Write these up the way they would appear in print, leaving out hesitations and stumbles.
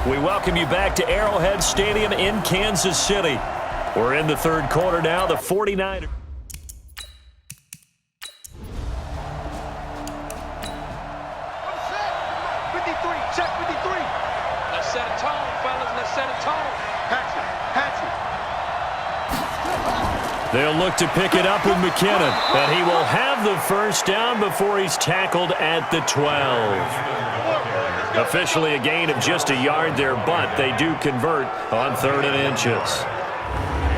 We welcome you back to Arrowhead Stadium in Kansas City. We're in the third quarter now. The 49ers. Check 53. Let's set a tone, fellas. Let's set a tone. Hatchet. They'll look to pick it up with McKinnon. And he will have the first down before he's tackled at the 12. Officially a gain of just a yard there, but they do convert on 3rd and inches.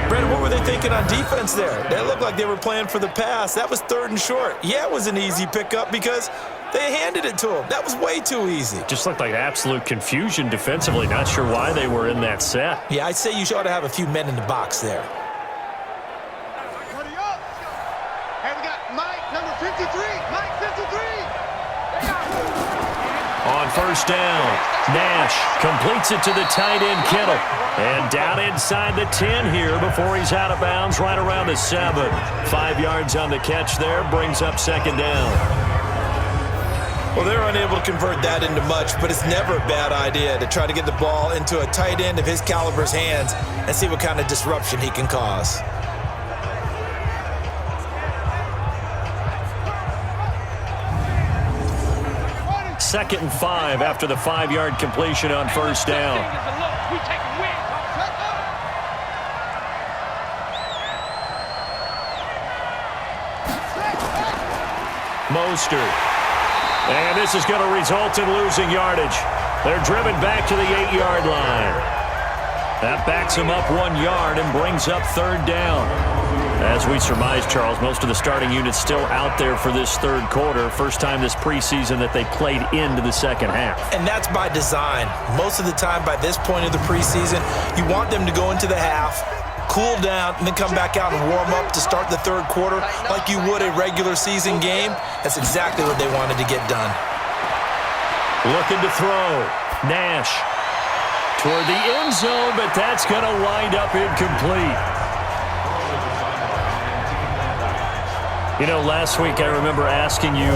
Brandon, what were they thinking on defense there? They looked like they were playing for the pass. That was 3rd and short. Yeah, it was an easy pickup because they handed it to him. That was way too easy. Just looked like absolute confusion defensively. Not sure why they were in that set. Yeah, I'd say you ought to have a few men in the box there. Hey, we got Mike, number 53. Mike, 53. On first down, Nash completes it to the tight end, Kittle. And down inside the 10 here before he's out of bounds right around the 7. 5 yards on the catch there, brings up 2nd down. Well, they're unable to convert that into much, but it's never a bad idea to try to get the ball into a tight end of his caliber's hands and see what kind of disruption he can cause. Second and 5 after the 5-yard completion on first down. Mostert. And this is going to result in losing yardage. They're driven back to the 8-yard line. That backs him up 1 yard and brings up 3rd down. As we surmise, Charles, most of the starting units still out there for this third quarter. First time this preseason that they played into the second half. And that's by design. Most of the time by this point of the preseason, you want them to go into the half, cool down, and then come back out and warm up to start the third quarter like you would a regular season game. That's exactly what they wanted to get done. Looking to throw. Nash toward the end zone, but that's going to wind up incomplete. You know, last week I remember asking you,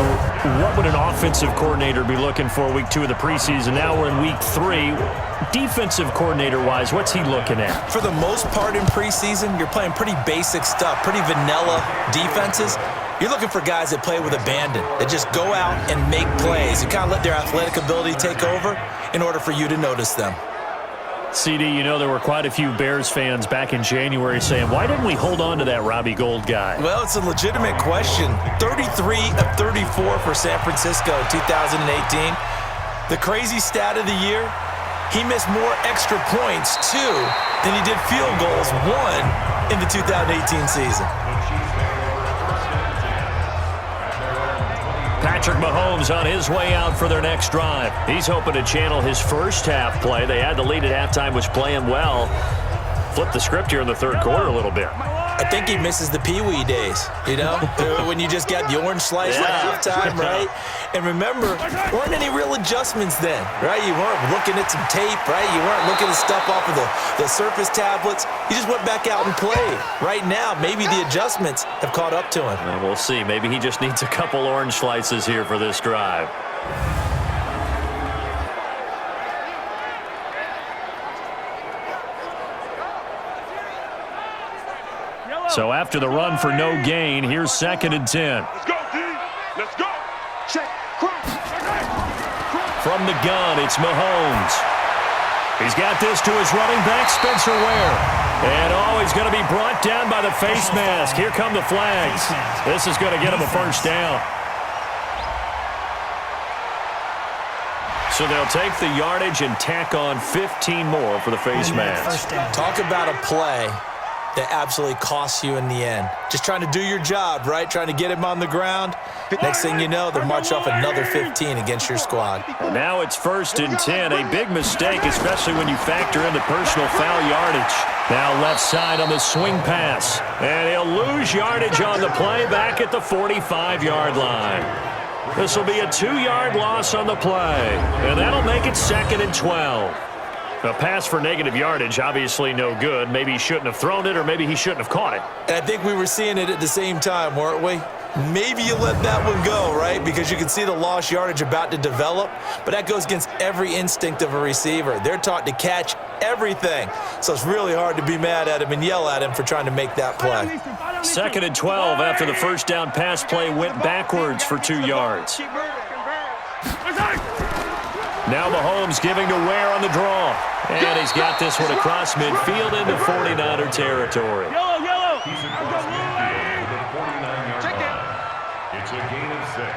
what would an offensive coordinator be looking for week 2 of the preseason? Now we're in week 3. Defensive coordinator-wise, what's he looking at? For the most part in preseason, you're playing pretty basic stuff, pretty vanilla defenses. You're looking for guys that play with abandon, that just go out and make plays. You kind of let their athletic ability take over in order for you to notice them. CD, you know there were quite a few Bears fans back in January saying, why didn't we hold on to that Robbie Gould guy? Well, it's a legitimate question. 33 of 34 for San Francisco in 2018. The crazy stat of the year, he missed more extra points, 2, than he did field goals, 1, in the 2018 season. Patrick Mahomes on his way out for their next drive. He's hoping to channel his first half play. They had the lead at halftime, was playing well. Flip the script here in the third quarter a little bit. I think he misses the Pee-wee days, you know, when you just got the orange slice at halftime, right? And remember, there weren't any real adjustments then, right? You weren't looking at some tape, right? You weren't looking at stuff off of the Surface tablets. You just went back out and played. Right now, maybe the adjustments have caught up to him. And we'll see. Maybe he just needs a couple orange slices here for this drive. So after the run for no gain, here's 2nd and 10. Let's go, D. Let's go. Check. From the gun, it's Mahomes. He's got this to his running back, Spencer Ware. And, he's going to be brought down by the face mask. Here come the flags. This is going to get him a first down. So they'll take the yardage and tack on 15 more for the face mask. Talk about a play that absolutely costs you in the end. Just trying to do your job, right? Trying to get him on the ground. Next thing you know, they'll march off another 15 against your squad. And now it's 1st and 10. A big mistake, especially when you factor in the personal foul yardage. Now left side on the swing pass. And he'll lose yardage on the play back at the 45-yard line. This will be a 2-yard loss on the play. And that'll make it 2nd and 12. A pass for negative yardage, obviously no good. Maybe he shouldn't have thrown it, or maybe he shouldn't have caught it. And I think we were seeing it at the same time, weren't we? maybe you let that one go, right? Because you can see the lost yardage about to develop, but that goes against every instinct of a receiver. They're taught to catch everything, so it's really hard to be mad at him and yell at him for trying to make that play. 2nd and 12 after the first down pass play went backwards for 2 yards. Now Mahomes giving to Ware on the draw. And he's got this one across midfield into 49er territory. Yellow. He's across midfield to the 49-yard line. It's a gain of 6.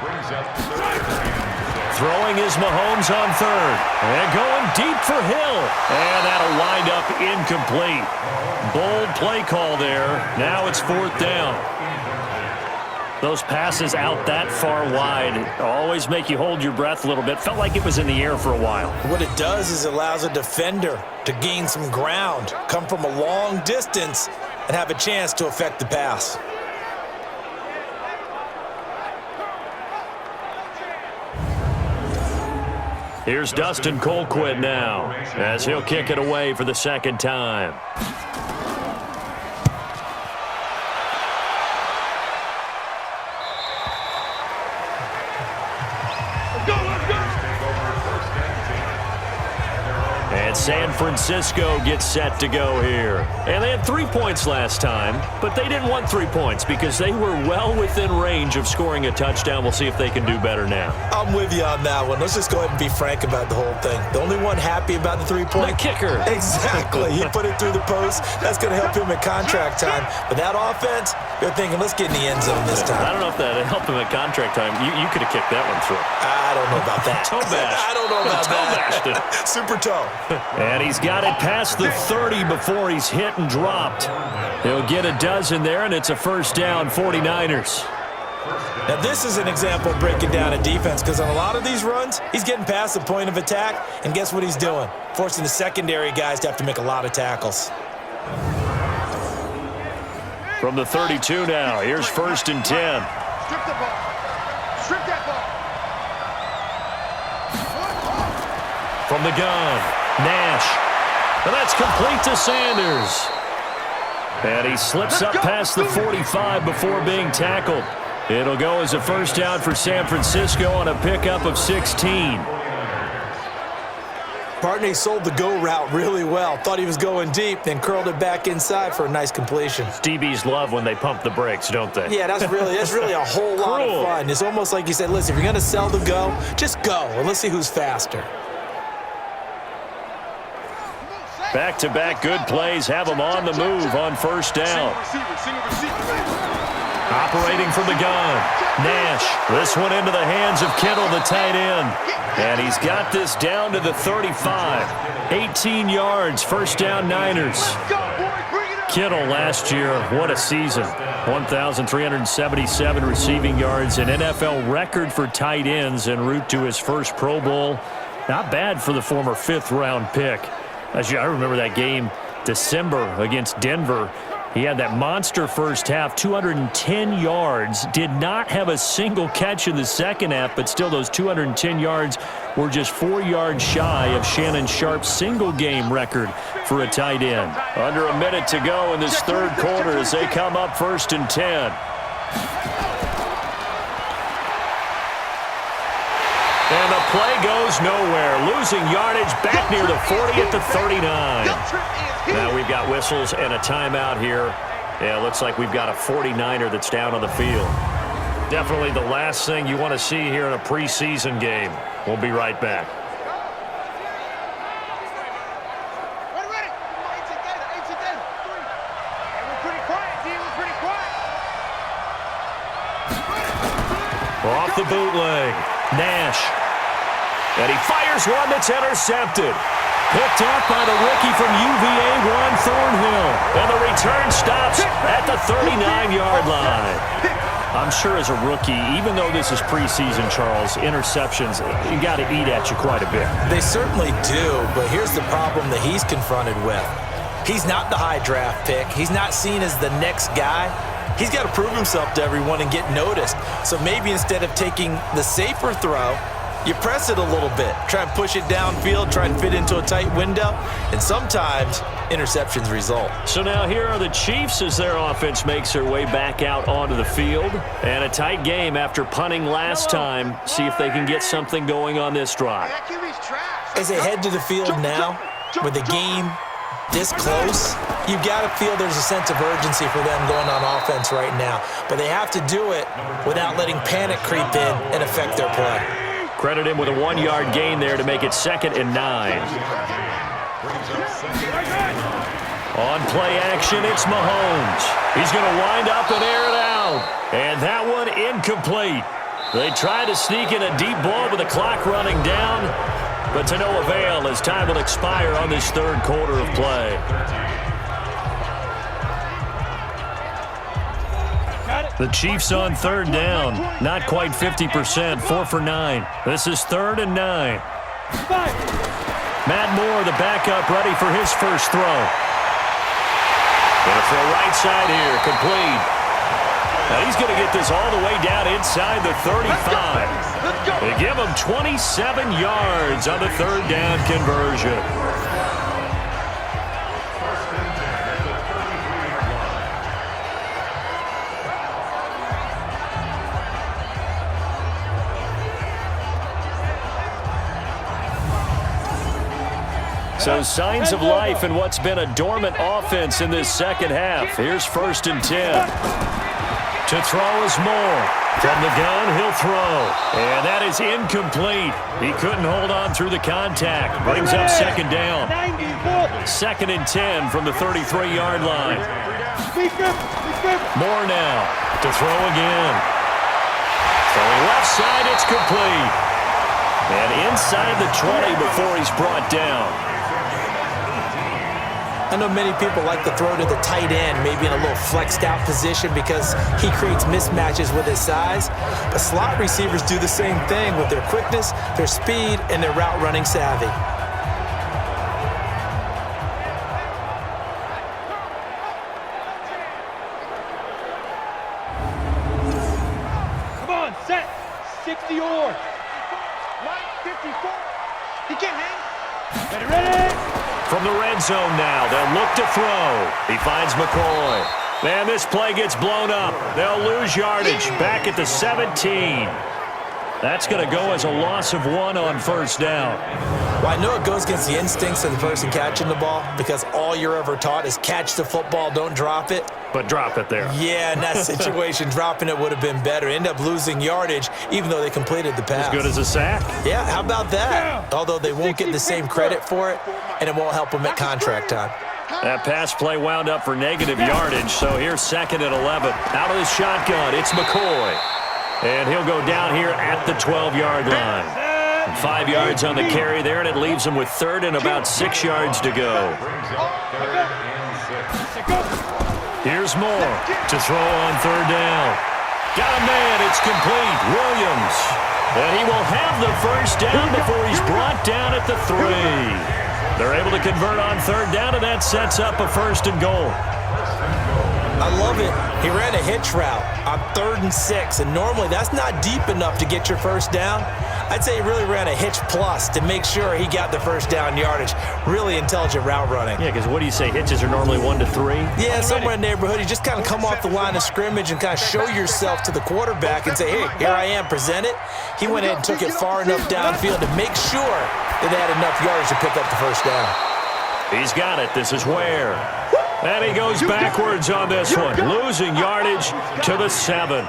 Brings up third and 6. Throwing is Mahomes on 3rd. And going deep for Hill. And that'll wind up incomplete. Bold play call there. Now it's 4th down. Those passes out that far wide always make you hold your breath a little bit. Felt like it was in the air for a while. What it does is it allows a defender to gain some ground, come from a long distance, and have a chance to affect the pass. Here's Dustin Colquitt now as he'll kick it away for the 2nd time. And San Francisco gets set to go here. And they had 3 points last time, but they didn't want 3 points because they were well within range of scoring a touchdown. We'll see if they can do better now. I'm with you on that one. Let's just go ahead and be frank about the whole thing. The only one happy about the 3-point? The kicker. Exactly. He put it through the post. That's going to help him at contract time. But that offense, they're thinking, let's get in the end zone this time. I don't know if that helped him at contract time. You could have kicked that one through. I don't know about that. Toe bash. I don't know about Toe bashed it. that. Super toe. And he's got it past the 30 before he's hit and dropped. He'll get a dozen there, and it's a 1st down, 49ers. Now, this is an example of breaking down a defense because on a lot of these runs, he's getting past the point of attack, and guess what he's doing? Forcing the secondary guys to have to make a lot of tackles. From the 32 now, here's 1st and 10. Strip the ball. Strip that ball. From the gun, Nash. And that's complete to Sanders. And he slips up past the 45 before being tackled. It'll go as a 1st down for San Francisco on a pickup of 16. Partney sold the go route really well. Thought he was going deep, then curled it back inside for a nice completion. DBs love when they pump the brakes, don't they? Yeah, that's really a whole lot of fun. It's almost like you said, listen, if you're going to sell the go, just go, and let's see who's faster. Back-to-back good plays have them on the move on 1st down. Single receiver. Operating from the gun, Nash. This one into the hands of Kittle, the tight end. And he's got this down to the 35. 18 yards, 1st down Niners. Kittle last year, what a season. 1,377 receiving yards, an NFL record for tight ends en route to his first Pro Bowl. Not bad for the former 5th-round pick. I remember that game, December, against Denver. He had that monster first half, 210 yards, did not have a single catch in the second half, but still those 210 yards were just 4 yards shy of Shannon Sharp's single-game record for a tight end. Under a minute to go in this 3rd quarter as they come up 1st and 10. And the play goes nowhere, losing yardage back near the 40 at the 39. Now we've got whistles and a timeout here. Yeah, it looks like we've got a 49er that's down on the field. Definitely the last thing you want to see here in a preseason game. We'll be right back. Ready. We're pretty quiet, team. We're pretty quiet. Off the bootleg, Nash. And he fires one that's intercepted. Picked up by the rookie from UVA, Juan Thornhill. And the return stops at the 39-yard line. I'm sure as a rookie, even though this is preseason, Charles, interceptions, you got to eat at you quite a bit. They certainly do, but here's the problem that he's confronted with. He's not the high draft pick. He's not seen as the next guy. He's got to prove himself to everyone and get noticed. So maybe instead of taking the safer throw, you press it a little bit. Try and push it downfield, try and fit into a tight window. And sometimes interceptions result. So now here are the Chiefs as their offense makes their way back out onto the field. And a tight game after punting last time. See if they can get something going on this drive. As they head to the field now, with the game this close, you've got to feel there's a sense of urgency for them going on offense right now. But they have to do it without letting panic creep in and affect their play. Credit him with a 1-yard gain there to make it 2nd and 9. On play action, it's Mahomes. He's going to wind up and air it out. And that one incomplete. They tried to sneak in a deep ball with the clock running down, but to no avail as time will expire on this third quarter of play. The Chiefs on 3rd down. Not quite 50%, 4 for 9. This is 3rd and 9. Matt Moore, the backup, ready for his first throw. Going to throw right side here, complete. Now he's going to get this all the way down inside the 35. They give him 27 yards on the 3rd down conversion. So signs of life in what's been a dormant offense in this second half. Here's 1st and 10. To throw is Moore. From the gun, he'll throw. And that is incomplete. He couldn't hold on through the contact. Brings up 2nd down. 2nd and 10 from the 33-yard line. Moore now to throw again. Throwing left side, it's complete. And inside the 20 before he's brought down. I know many people like to throw to the tight end, maybe in a little flexed out position because he creates mismatches with his size. But slot receivers do the same thing with their quickness, their speed, and their route running savvy. Come on, set. 60 or. Line 54. He can't hang. Ready. From the red zone now, they'll look to throw. He finds McCoy. Man, this play gets blown up. They'll lose yardage back at the 17. That's going to go as a loss of 1 on 1st down. Well, I know it goes against the instincts of the person catching the ball because all you're ever taught is catch the football, don't drop it. But drop it there. Yeah, in that situation, dropping it would have been better. End up losing yardage, even though they completed the pass. As good as a sack. Yeah, how about that? Although they won't get the same credit for it, and it won't help them at contract time. That pass play wound up for negative yardage, so here's 2nd and 11. Out of the shotgun, it's McCoy. And he'll go down here at the 12-yard line. 5 yards on the carry there, and it leaves him with 3rd and about 6 yards to go. Here's Moore to throw on 3rd down. Got a man, it's complete. Williams. And he will have the first down before he's brought down at the 3. They're able to convert on 3rd down, and that sets up a 1st and goal. I love it. He ran a hitch route on 3rd and 6, and normally that's not deep enough to get your first down. I'd say he really ran a hitch plus to make sure he got the first down yardage. Really intelligent route running. Yeah, because what do you say, hitches are normally 1 to 3? Yeah, somewhere in the neighborhood. You just kind of come off the line of scrimmage and kind of show yourself to the quarterback and say, hey, here I am, present it. He went ahead and took it far enough downfield to make sure that they had enough yards to pick up the first down. He's got it. This is Ware. And he goes backwards on this one, losing yardage to the 7.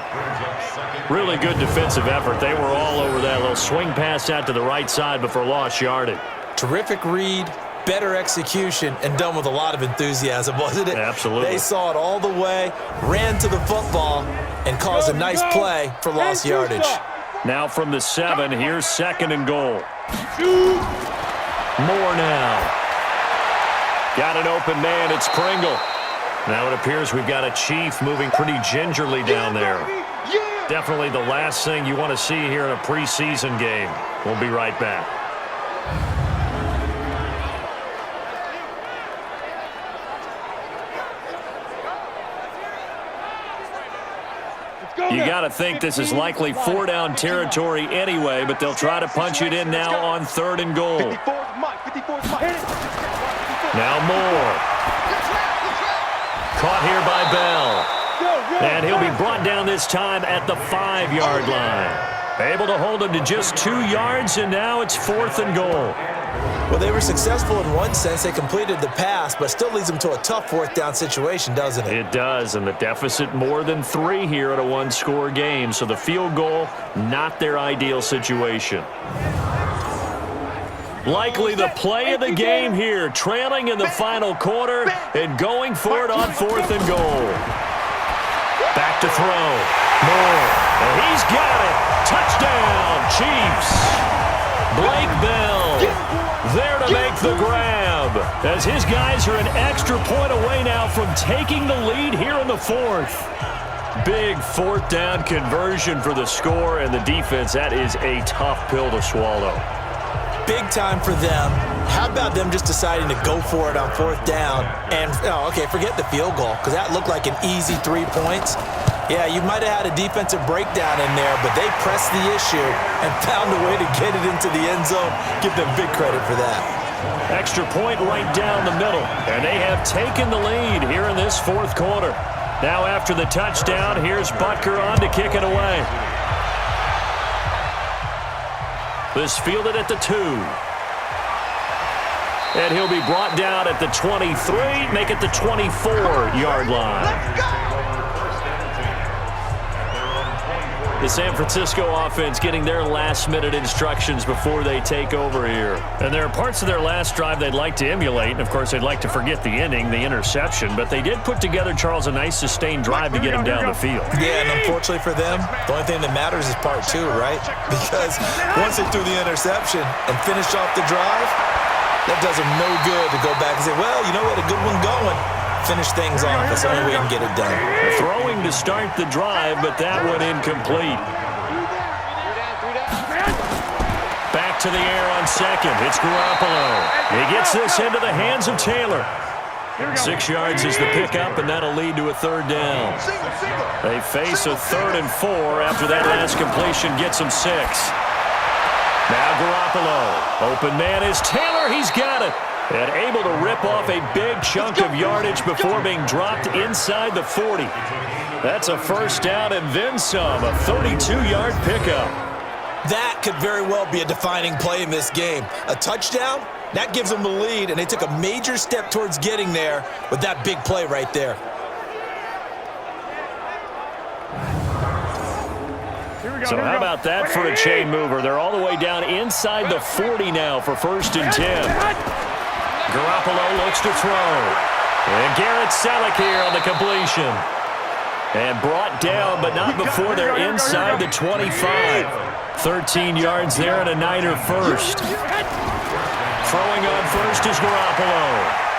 Really good defensive effort. They were all over that little swing pass out to the right side before lost yardage. Terrific read, better execution, and done with a lot of enthusiasm, wasn't it? Absolutely. They saw it all the way, ran to the football, and caused a nice play for lost yardage. Now from the 7, here's 2nd and goal. Moore now. Got an open man, it's Pringle. Now it appears we've got a Chief moving pretty gingerly down there. Definitely the last thing you want to see here in a preseason game. We'll be right back. You got to think this is likely 4-down territory anyway, but they'll try to punch it in now on 3rd and goal. 54 is Mike. 54 is Mike. Now Moore. Caught here by Bell. And he'll be brought down this time at the 5-yard line. Able to hold him to just 2 yards, and now it's 4th and goal. Well, they were successful in one sense. They completed the pass, but still leads them to a tough 4th down situation, doesn't it? It does, and the deficit more than 3 here at a 1-score game. So the field goal, not their ideal situation. Likely the play of the game here, trailing in the final quarter and going for it on 4th and goal. Back to throw. Moore. And he's got it. Touchdown, Chiefs. Blake Bell there to make the grab, as his guys are an extra point away now from taking the lead here in the 4th. Big 4th down conversion for the score, and the defense, that is a tough pill to swallow. Big time for them. How about them just deciding to go for it on 4th down? And, forget the field goal, because that looked like an easy 3 points. Yeah, you might have had a defensive breakdown in there, but they pressed the issue and found a way to get it into the end zone. Give them big credit for that. Extra point right down the middle, and they have taken the lead here in this 4th quarter. Now after the touchdown, here's Butker on to kick it away. This fielded at the 2. And he'll be brought down at the 23, make it the 24-yard line. Let's go! The San Francisco offense getting their last-minute instructions before they take over here. And there are parts of their last drive they'd like to emulate. And, of course, they'd like to forget the ending, the interception. But they did put together, Charles, a nice sustained drive to get him down the field. Yeah, and unfortunately for them, the only thing that matters is part 2, right? Because once they threw the interception and finished off the drive, that does them no good to go back and say, well, you know what, a good one going. Finish things off. That's the only way you can get it done. Throwing to start the drive, but that one incomplete. Back to the air on second. It's Garoppolo. He gets this into the hands of Taylor. 6 yards is the pickup, and that'll lead to a 3rd down. They face a 3rd and 4 after that last completion gets them 6. Now Garoppolo. Open man is Taylor. He's got it. And able to rip off a big chunk of yardage before being dropped inside the 40. That's a 1st down and then some, a 32-yard pickup. That could very well be a defining play in this game. A touchdown, that gives them the lead, and they took a major step towards getting there with that big play right there. So how about that for a chain mover? They're all the way down inside the 40 now for 1st and 10. Garoppolo looks to throw. And Garrett Selleck here on the completion. And brought down, but not before they're inside the 25. 13 yards there and a Niner 1st. Throwing on 1st is Garoppolo.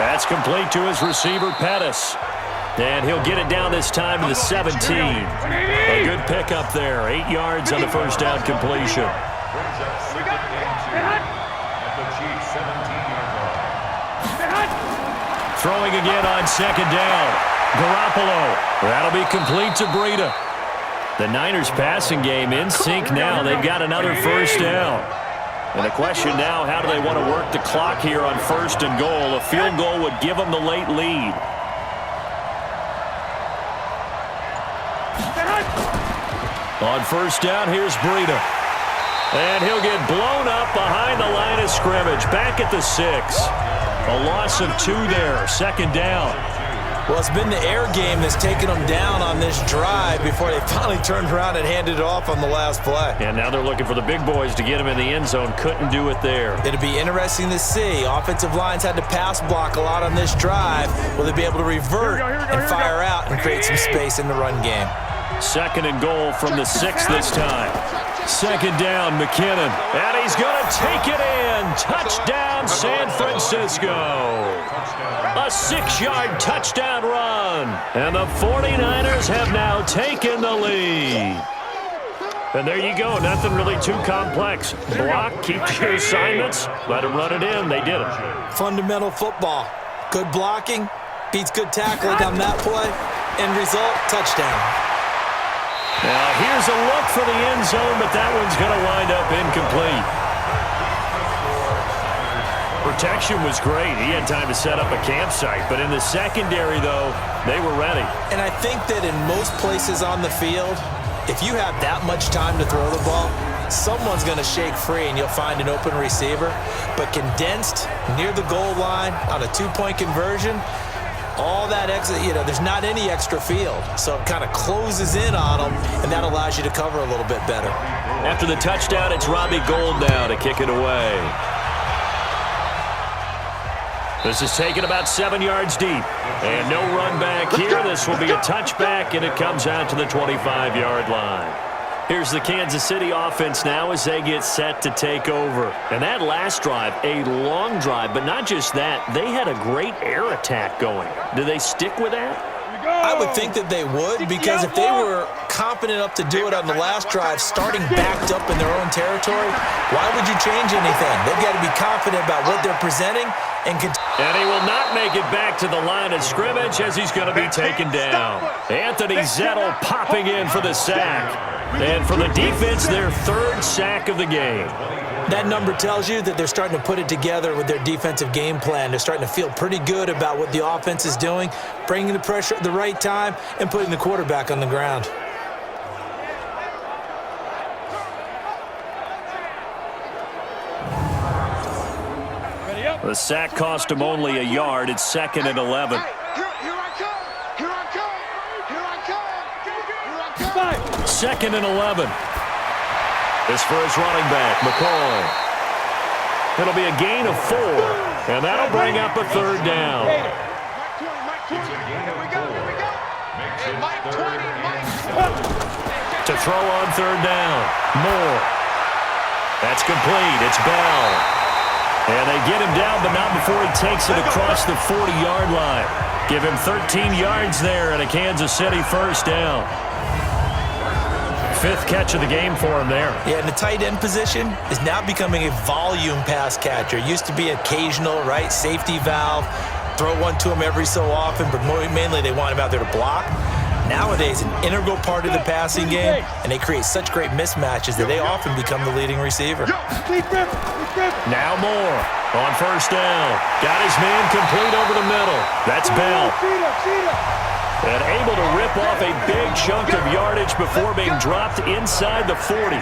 That's complete to his receiver, Pettis. And he'll get it down this time to the 17. A good pickup there. 8 yards on the 1st down completion. Throwing again on 2nd down. Garoppolo. That'll be complete to Breida. The Niners passing game in sync now. They've got another 1st down. And the question now, how do they want to work the clock here on 1st and goal? A field goal would give them the late lead. On 1st down, here's Breida. And he'll get blown up behind the line of scrimmage. Back at the 6. A loss of 2 there, 2nd down. Well, it's been the air game that's taken them down on this drive before they finally turned around and handed it off on the last play. And now they're looking for the big boys to get him in the end zone. Couldn't do it there. It'll be interesting to see. Offensive lines had to pass block a lot on this drive. Will they be able to revert and fire out and create some space in the run game? 2nd and goal from the 6 this time. 2nd down, McKinnon. And he's going to take it in. Touchdown, San Francisco. A 6-yard touchdown run. And the 49ers have now taken the lead. And there you go. Nothing really too complex. Block, keep to your assignments, let them run it in. They did it. Fundamental football. Good blocking beats good tackling on that play. End result, touchdown. Now, here's a look for the end zone, but that one's going to wind up incomplete. protection was great. He had time to set up a campsite. But in the secondary, though, they were ready. And I think that in most places on the field, if you have that much time to throw the ball, someone's going to shake free and you'll find an open receiver. But condensed near the goal line on a 2-point conversion, all that extra, there's not any extra field. So it kind of closes in on them, and that allows you to cover a little bit better. After the touchdown, it's Robbie Gould now to kick it away. This is taken about 7 yards deep. And no run back here. This will be a touchback, and it comes out to the 25-yard line. Here's the Kansas City offense now as they get set to take over. And that last drive, a long drive, but not just that. They had a great air attack going. Do they stick with that? I would think that they would, because if they were confident enough to do it on the last drive, starting backed up in their own territory, why would you change anything? They've got to be confident about what they're presenting and he will not make it back to the line of scrimmage as he's going to be taken down. Anthony Zettel popping in for the sack. And for the defense, their third sack of the game. That number tells you that they're starting to put it together with their defensive game plan. They're starting to feel pretty good about what the offense is doing, bringing the pressure at the right time, and putting the quarterback on the ground. The sack cost him only a yard. It's 2nd and 11. Here I come. Here I come. Here I come. Here I come. 2nd and 11. This for his running back, McCoy. It'll be a gain of 4, and that'll bring up a 3rd down. To throw on 3rd down. Moore. That's complete. It's Bell. And they get him down, but not before he takes it across the 40-yard line. Give him 13 yards there and a Kansas City first down. 5th catch of the game for him there. Yeah, and the tight end position is now becoming a volume pass catcher. It used to be occasional, right? Safety valve. Throw one to him every so often, but mainly they want him out there to block. Nowadays, an integral part of the passing game, and they create such great mismatches that they often become the leading receiver. Now Moore on 1st down. Got his man complete over the middle. That's Bell. And able to rip off a big chunk of yardage before being dropped inside the 40.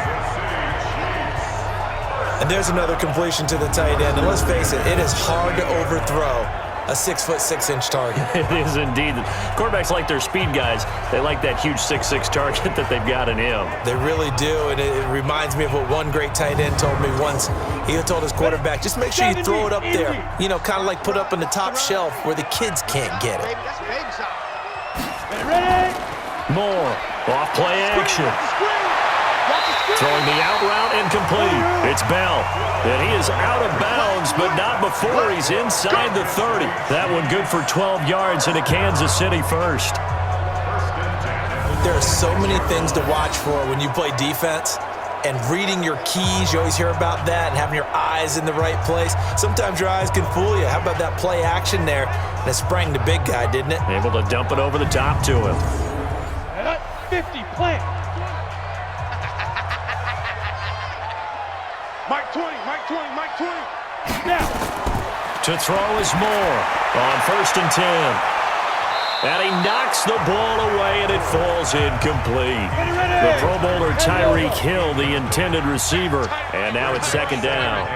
And there's another completion to the tight end. And let's face it, it is hard to overthrow a 6'6" target. It is indeed. Quarterbacks like their speed guys. They like that huge 6'6" target that they've got in him. They really do, and it reminds me of what one great tight end told me once. He told his quarterback, just make sure you throw it up there. Kind of like put up on the top shelf where the kids can't get it. Moore, off play action. Throwing the out route incomplete. It's Bell. And he is out of bounds, but not before he's inside the 30. That one good for 12 yards and a Kansas City first. There are so many things to watch for when you play defense. And reading your keys, you always hear about that, and having your eyes in the right place. Sometimes your eyes can fool you. How about that play action there? And it sprang the big guy, didn't it? Able to dump it over the top to him. 50, plant. Mike 20, Mike 20, Mike 20. Now. To throw is Moore on 1st and 10. And he knocks the ball away, and it falls incomplete. The Pro Bowler Tyreek Hill, the intended receiver. And now it's 2nd down.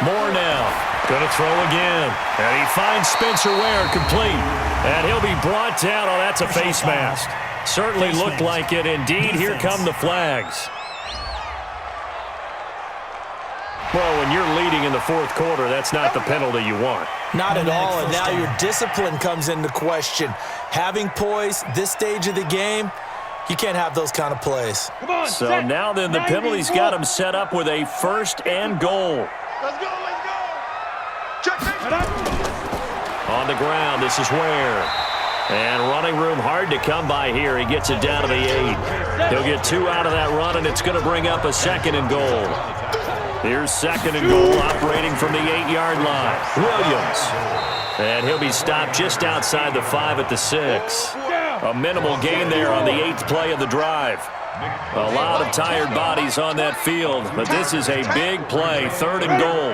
Moore now. Going to throw again. And he finds Spencer Ware complete. And he'll be brought down. Oh, that's a face mask. Certainly looked like it. Indeed, here come the flags. Well, when you're leading in the 4th quarter, that's not the penalty you want. Not at all, and now your discipline comes into question. Having poise this stage of the game, you can't have those kind of plays. So now then, the penalty's got him set up with a 1st and goal. Let's go, let's go. Check this. On the ground, this is Ware. And running room hard to come by here. He gets it down to the 8. He'll get 2 out of that run, and it's going to bring up a 2nd and goal. Here's 2nd and goal, operating from the 8-yard line. Williams. And he'll be stopped just outside the 5 at the 6. A minimal gain there on the 8th play of the drive. A lot of tired bodies on that field, but this is a big play, 3rd and goal.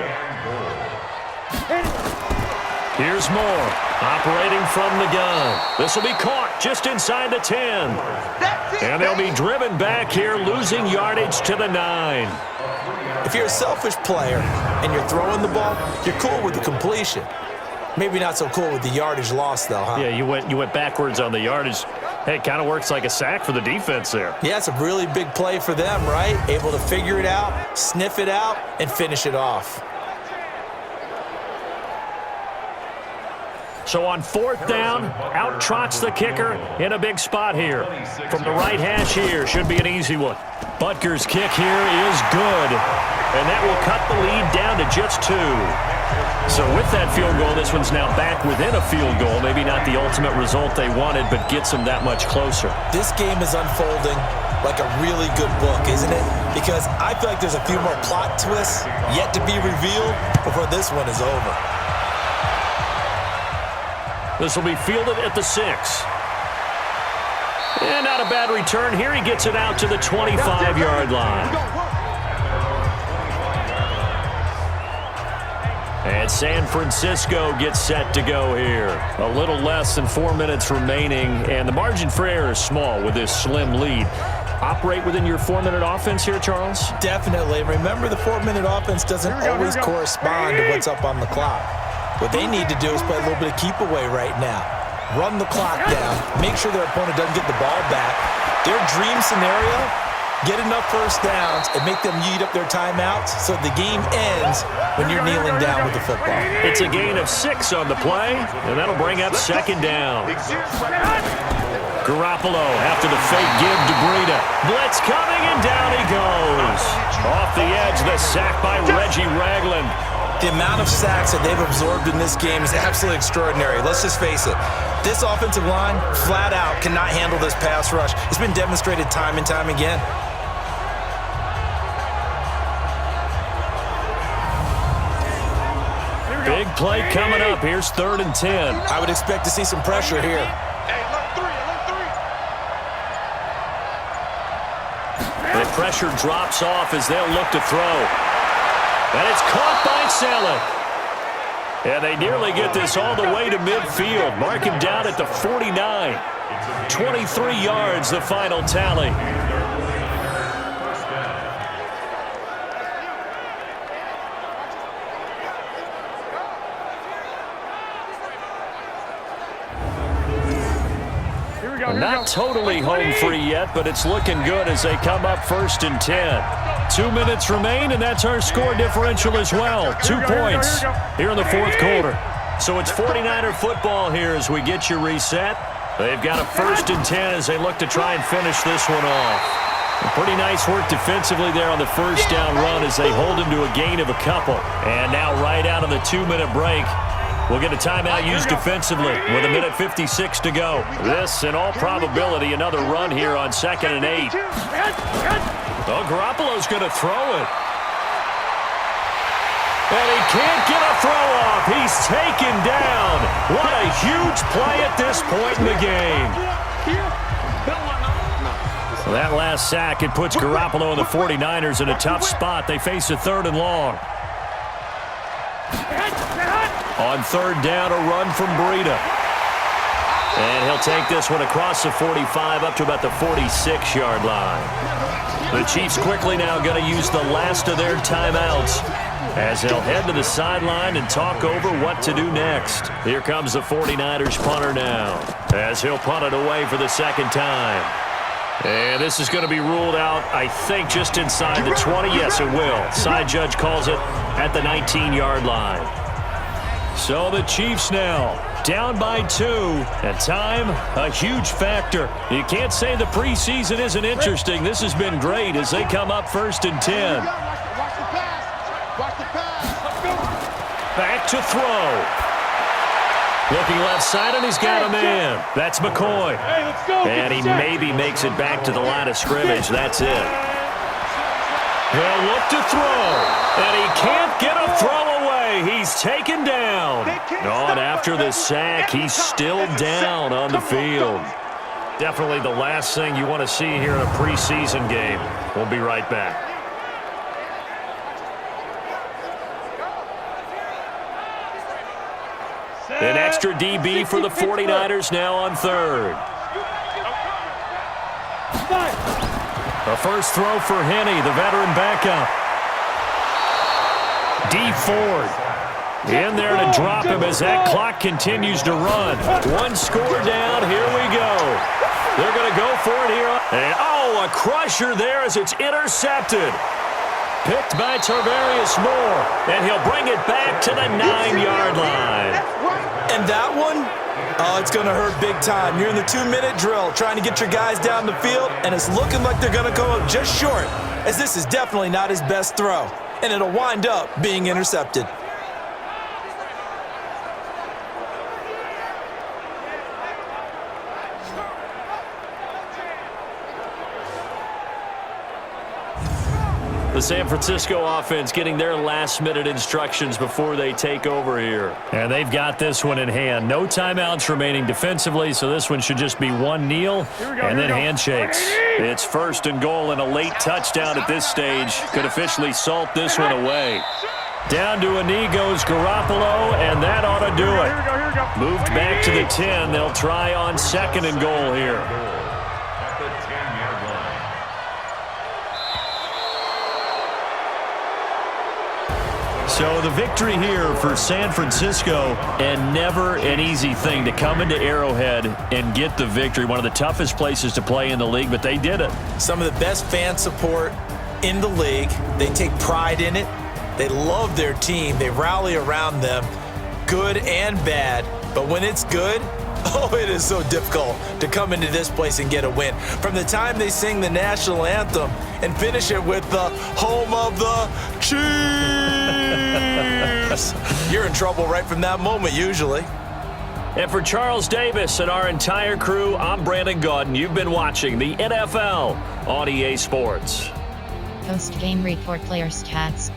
Here's Moore, operating from the gun. This will be caught just inside the 10. And they'll be driven back here, losing yardage to the 9. If you're a selfish player and you're throwing the ball, you're cool with the completion. Maybe not so cool with the yardage loss, though, huh? Yeah, you went backwards on the yardage. Hey, it kind of works like a sack for the defense there. Yeah, it's a really big play for them, right? Able to figure it out, sniff it out, and finish it off. So on 4th down, out trots the kicker in a big spot here. From the right hash here, should be an easy one. Butker's kick here is good, and that will cut the lead down to just 2. So with that field goal, this one's now back within a field goal. Maybe not the ultimate result they wanted, but gets them that much closer. This game is unfolding like a really good book, isn't it? Because I feel like there's a few more plot twists yet to be revealed before this one is over. This will be fielded at the 6. And not a bad return here. He gets it out to the 25-yard line. And San Francisco gets set to go here. A little less than 4 minutes remaining, and the margin for error is small with this slim lead. Operate within your 4-minute offense here, Charles? Definitely. Remember, the 4-minute offense doesn't always correspond to what's up on the clock. What they need to do is play a little bit of keep away right now. Run the clock down. Make sure their opponent doesn't get the ball back. Their dream scenario, get enough first downs and make them eat up their timeouts so the game ends when you're kneeling down with the football. It's a gain of 6 on the play, and that'll bring up 2nd down. Garoppolo after the fake give to Breida. Blitz coming, and down he goes. Off the edge, the sack by Reggie Ragland. The amount of sacks that they've absorbed in this game is absolutely extraordinary. Let's just face it. This offensive line, flat out, cannot handle this pass rush. It's been demonstrated time and time again. Big play coming up. Here's 3rd and 10. I would expect to see some pressure here. The pressure drops off as they'll look to throw. And it's caught by Saleh. And they nearly get this all the way to midfield. Mark him down at the 49. 23 yards, the final tally. Not totally home free yet, but it's looking good as they come up 1st and 10. 2 minutes remain, and that's our score differential as well. 2 points here in the 4th quarter. So it's 49er football here as we get you reset. They've got a 1st and 10 as they look to try and finish this one off. Pretty nice work defensively there on the 1st down run as they hold him to a gain of a couple. And now right out of the 2-minute break, we'll get a timeout used defensively with 1:56 to go. This, in all probability, another run here on 2nd and 8. Oh, Garoppolo's going to throw it. And he can't get a throw off. He's taken down. What a huge play at this point in the game. Well, that last sack, it puts Garoppolo and the 49ers in a tough spot. They face a 3rd and long. On 3rd down, a run from Breida. And he'll take this one across the 45 up to about the 46-yard line. The Chiefs quickly now going to use the last of their timeouts as they'll head to the sideline and talk over what to do next. Here comes the 49ers punter now as he'll punt it away for the 2nd time. And this is going to be ruled out, I think, just inside the 20. Yes, it will. Side judge calls it at the 19-yard line. So the Chiefs now down by 2, and time, a huge factor. You can't say the preseason isn't interesting. This has been great as they come up 1st and 10. Back to throw. Looking left side, and he's got a man. That's McCoy. And he maybe makes it back to the line of scrimmage. That's it. They'll look to throw, and he can't get a throw away. He's taken down. And after the sack, he's still down on the field. Definitely the last thing you want to see here in a preseason game. We'll be right back. An extra DB for the 49ers now on third. A first throw for Henne, the veteran backup. D. Ford in there to drop him as that clock continues to run. One score down. Here we go. They're going to go for it here. And, a crusher there as it's intercepted. Picked by Tarvarius Moore, and he'll bring it back to the 9-yard line. And that one, it's going to hurt big time. You're in the 2-minute drill trying to get your guys down the field, and it's looking like they're going to come up just short, as this is definitely not his best throw, and it'll wind up being intercepted. The San Francisco offense getting their last-minute instructions before they take over here. And they've got this one in hand. No timeouts remaining defensively, so this one should just be one kneel and then handshakes. It's first and goal, and a late touchdown at this stage could officially salt this one away. Down to a knee goes Garoppolo, and that ought to do it. Moved back to the 10. They'll try on second and goal here. At the 10-yard line. So the victory here for San Francisco, and never an easy thing to come into Arrowhead and get the victory. One of the toughest places to play in the league, but they did it. Some of the best fan support in the league. They take pride in it. They love their team. They rally around them, good and bad. But when it's good, it is so difficult to come into this place and get a win. From the time they sing the national anthem and finish it with the home of the Chiefs, you're in trouble right from that moment usually. And for Charles Davis and our entire crew, I'm Brandon Gaudin. You've been watching the NFL on EA Sports. Post-game report, player stats.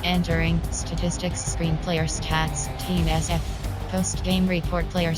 Entering statistics screen player stats, Team SF. Post game report players.